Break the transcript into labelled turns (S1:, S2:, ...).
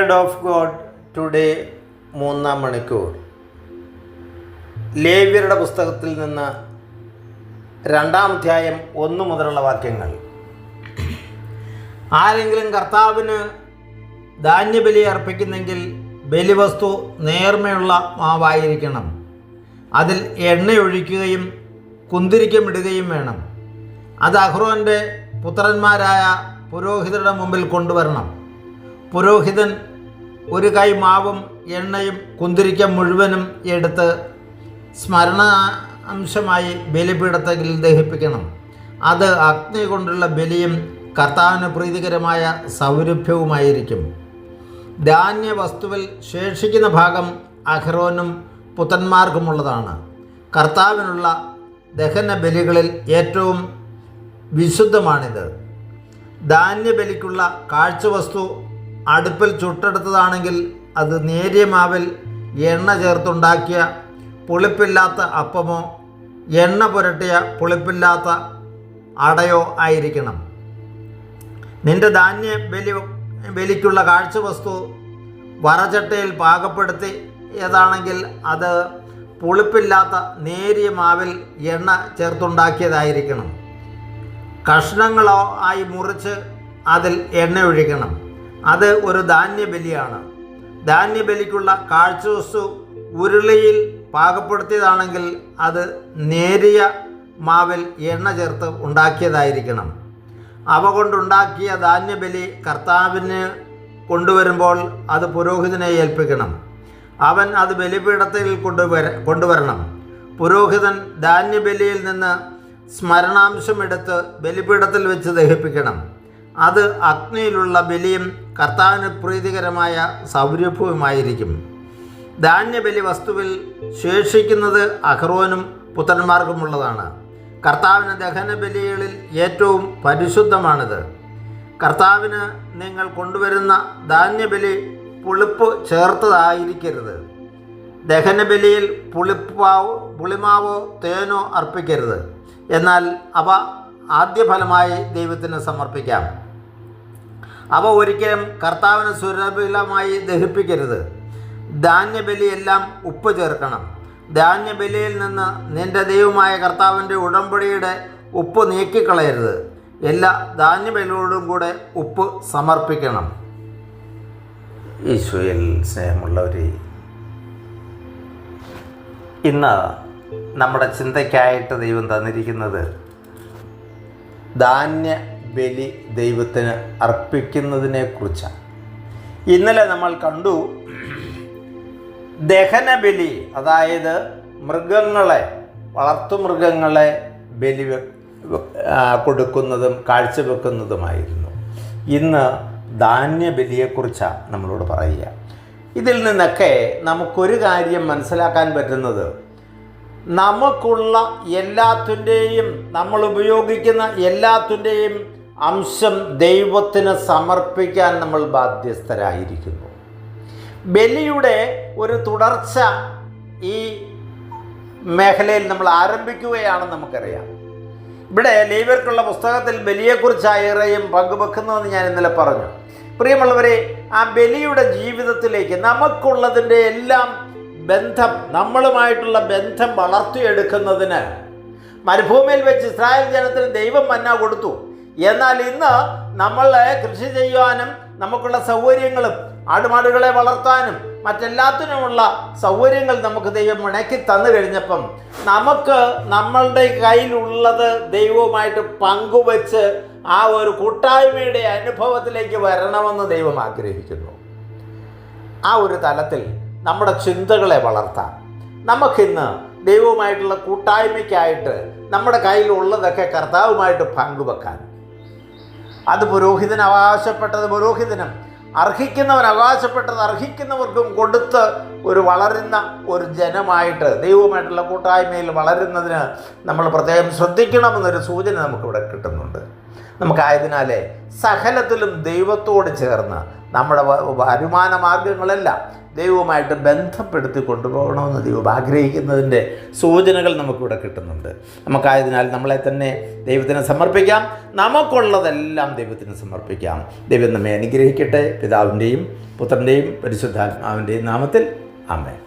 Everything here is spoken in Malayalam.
S1: വേർഡ് ഓഫ് ഗോഡ് ടുഡേ 3-ാം മണിക്കൂർ. ലേവ്യരുടെ പുസ്തകത്തിൽ നിന്ന് 2-ാം അധ്യായം 1 മുതലുള്ള വാക്യങ്ങൾ. ആരെങ്കിലും കർത്താവിന് ധാന്യബലി അർപ്പിക്കുന്നെങ്കിൽ ബലിവസ്തു നേർമയുള്ള മാവായിരിക്കണം. അതിൽ എണ്ണയൊഴിക്കുകയും കുന്തിരിക്കമിടുകയും വേണം. അത് അഹ്റോൻ്റെ പുത്രന്മാരായ പുരോഹിതരുടെ മുമ്പിൽ കൊണ്ടുവരണം. പുരോഹിതൻ ഒരു കൈ മാവും എണ്ണയും കുന്തിരിക്കം മുഴുവനും എടുത്ത് സ്മരണാംശമായി ബലിപീഠത്തിൽ ദഹിപ്പിക്കണം. അത് അഗ്നി കൊണ്ടുള്ള ബലിയും കർത്താവിന് പ്രീതികരമായ സൗരഭ്യവുമായിരിക്കും. ധാന്യവസ്തുവിൽ ശേഷിക്കുന്ന ഭാഗം അഹ്റോനും പുത്രന്മാർക്കുമുള്ളതാണ്. കർത്താവിനുള്ള ദഹന ബലികളിൽ ഏറ്റവും വിശുദ്ധമാണിത്. ധാന്യബലിക്കുള്ള കാഴ്ചവസ്തു അടുപ്പിൽ ചുട്ടെടുത്തതാണെങ്കിൽ അത് നേരിയ മാവിൽ എണ്ണ ചേർത്തുണ്ടാക്കിയ പുളിപ്പില്ലാത്ത അപ്പമോ എണ്ണ പുരട്ടിയ പുളിപ്പില്ലാത്ത അടയോ ആയിരിക്കണം. നിന്റെ ബലിക്കുള്ള കാഴ്ചവസ്തു വറചട്ടയിൽ പാകപ്പെടുത്തിയതാണെങ്കിൽ അത് പുളിപ്പില്ലാത്ത നേരിയ മാവിൽ എണ്ണ ചേർത്തുണ്ടാക്കിയതായിരിക്കണം. കഷ്ണങ്ങളോ ആയി മുറിച്ച് അതിൽ എണ്ണ ഒഴിക്കണം. അത് ഒരു ധാന്യബലിയാണ്. ധാന്യബലിക്കുള്ള കാഴ്ചവസ്തു ഉരുളിയിൽ പാകപ്പെടുത്തിയതാണെങ്കിൽ അത് നേരിയ മാവിൽ എണ്ണ ചേർത്ത് ഉണ്ടാക്കിയതായിരിക്കണം. അവ കൊണ്ടുണ്ടാക്കിയ ധാന്യബലി കർത്താവിന് കൊണ്ടുവരുമ്പോൾ അത് പുരോഹിതനെ ഏൽപ്പിക്കണം. അവൻ അത് ബലിപീഠത്തിൽ കൊണ്ടുവരണം. പുരോഹിതൻ ധാന്യബലിയിൽ നിന്ന് സ്മരണാംശമെടുത്ത് ബലിപീഠത്തിൽ വെച്ച് ദഹിപ്പിക്കണം. അത് അഗ്നിയിലുള്ള ബലിയും കർത്താവിന് പ്രീതികരമായ സൗരഭ്യവുമായിരിക്കും. ധാന്യബലി വസ്തുവിൽ ശേഷിക്കുന്നത് അഹ്റോനും പുത്രന്മാർക്കുമുള്ളതാണ്. കർത്താവിന് ദഹനബലികളിൽ ഏറ്റവും പരിശുദ്ധമാണിത്. കർത്താവിന് നിങ്ങൾ കൊണ്ടുവരുന്ന ധാന്യബലി പുളിപ്പ് ചേർത്തതായിരിക്കരുത്. ദഹനബലിയിൽ പുളിമാവോ തേനോ അർപ്പിക്കരുത്. എന്നാൽ അവ ആദ്യഫലമായി ദൈവത്തിന് സമർപ്പിക്കാം. അവ ഒരിക്കലും കർത്താവിന് സുരഭിലമായി ദഹിപ്പിക്കരുത്. ധാന്യബലിയെല്ലാം ഉപ്പ് ചേർക്കണം. ധാന്യബലിയിൽ നിന്ന് നിന്റെ ദൈവമായ കർത്താവിൻ്റെ ഉടമ്പടിയുടെ ഉപ്പ് നീക്കിക്കളയരുത്. എല്ലാ ധാന്യബലിയോടും കൂടെ ഉപ്പ് സമർപ്പിക്കണം. ഈശോയിൽ സ്നേഹമുള്ളവരെ, ഇന്ന് നമ്മുടെ ചിന്തയ്ക്കായിട്ട് ദൈവം തന്നിരിക്കുന്നത് ധാന്യബലി ദൈവത്തിന് അർപ്പിക്കുന്നതിനെക്കുറിച്ചാണ്. ഇന്നലെ നമ്മൾ കണ്ടു ദഹനബലി, അതായത് വളർത്തുമൃഗങ്ങളെ ബലി കൊടുക്കുന്നതും കാഴ്ചവെക്കുന്നതുമായിരുന്നു. ഇന്ന് ധാന്യബലിയെക്കുറിച്ചാണ് നമ്മളോട് പറയുക. ഇതിൽ നിന്നൊക്കെ നമുക്കൊരു കാര്യം മനസ്സിലാക്കാൻ പറ്റുന്നത്, നമുക്കുള്ള എല്ലാത്തിൻ്റെയും, നമ്മൾ ഉപയോഗിക്കുന്ന എല്ലാത്തിൻ്റെയും അംശം ദൈവത്തിന് സമർപ്പിക്കാൻ നമ്മൾ ബാധ്യസ്ഥരായിരിക്കുന്നു. ബലിയുടെ ഒരു തുടർച്ച ഈ മേഖലയിൽ നമ്മൾ ആരംഭിക്കുകയാണെന്ന് നമുക്കറിയാം. ഇവിടെ ലേവ്യർക്കുള്ള പുസ്തകത്തിൽ ബലിയെക്കുറിച്ചായേറെയും പങ്കുവെക്കുന്നതെന്ന് ഞാൻ ഇന്നലെ പറഞ്ഞു. പ്രിയമുള്ളവരെ, ആ ബലിയുടെ ജീവിതത്തിലേക്ക് നമുക്കുള്ളതിൻ്റെ എല്ലാം ബന്ധം, നമ്മളുമായിട്ടുള്ള ബന്ധം വളർത്തിയെടുക്കുന്നതിന് മരുഭൂമിയിൽ വെച്ച് ഇസ്രായേൽ ജനത്തിന് ദൈവം മന്ന കൊടുത്തു. എന്നാൽ ഇന്ന് നമ്മളെ കൃഷി ചെയ്യുവാനും നമുക്കുള്ള സൗകര്യങ്ങളും ആടുമാടുകളെ വളർത്താനും മറ്റെല്ലാത്തിനുമുള്ള സൗകര്യങ്ങൾ നമുക്ക് ദൈവം ഇണക്കി തന്നു കഴിഞ്ഞപ്പം നമുക്ക് നമ്മളുടെ കയ്യിലുള്ളത് ദൈവവുമായിട്ട് പങ്കുവെച്ച് ആ ഒരു കൂട്ടായ്മയുടെ അനുഭവത്തിലേക്ക് വരണമെന്ന് ദൈവം ആഗ്രഹിക്കുന്നു. ആ ഒരു തലത്തിൽ നമ്മുടെ ചിന്തകളെ വളർത്താൻ നമുക്കിന്ന് ദൈവവുമായിട്ടുള്ള കൂട്ടായ്മയ്ക്കായിട്ട് നമ്മുടെ കയ്യിലുള്ളതൊക്കെ കർത്താവുമായിട്ട് പങ്കുവെക്കാൻ, അത് പുരോഹിതൻ അവകാശപ്പെട്ടത് പുരോഹിതനും അർഹിക്കുന്നവൻ അവകാശപ്പെട്ടത് അർഹിക്കുന്നവർക്കും കൊടുത്ത് ഒരു വളരുന്ന ഒരു ജനമായിട്ട് ദൈവവുമായിട്ടുള്ള കൂട്ടായ്മയിൽ വളരുന്നതിന് നമ്മൾ പ്രത്യേകം ശ്രദ്ധിക്കണമെന്നൊരു സൂചന നമുക്കിവിടെ കിട്ടുന്നുണ്ട്. നമുക്കായതിനാൽ സകലത്തിലും ദൈവത്തോട് ചേർന്ന് നമ്മുടെ വരുമാന മാർഗങ്ങളെല്ലാം ദൈവവുമായിട്ട് ബന്ധപ്പെടുത്തി കൊണ്ടുപോകണമെന്ന് ദൈവം ആഗ്രഹിക്കുന്നതിൻ്റെ സൂചനകൾ നമുക്കിവിടെ കിട്ടുന്നുണ്ട്. നമുക്കായതിനാൽ നമ്മളെ തന്നെ ദൈവത്തിന് സമർപ്പിക്കാം, നമുക്കുള്ളതെല്ലാം ദൈവത്തിന് സമർപ്പിക്കാം. ദൈവം നമ്മെ അനുഗ്രഹിക്കട്ടെ. പിതാവിൻ്റെയും പുത്രൻ്റെയും പരിശുദ്ധാത്മാവിൻ്റെയും നാമത്തിൽ ആമേൻ.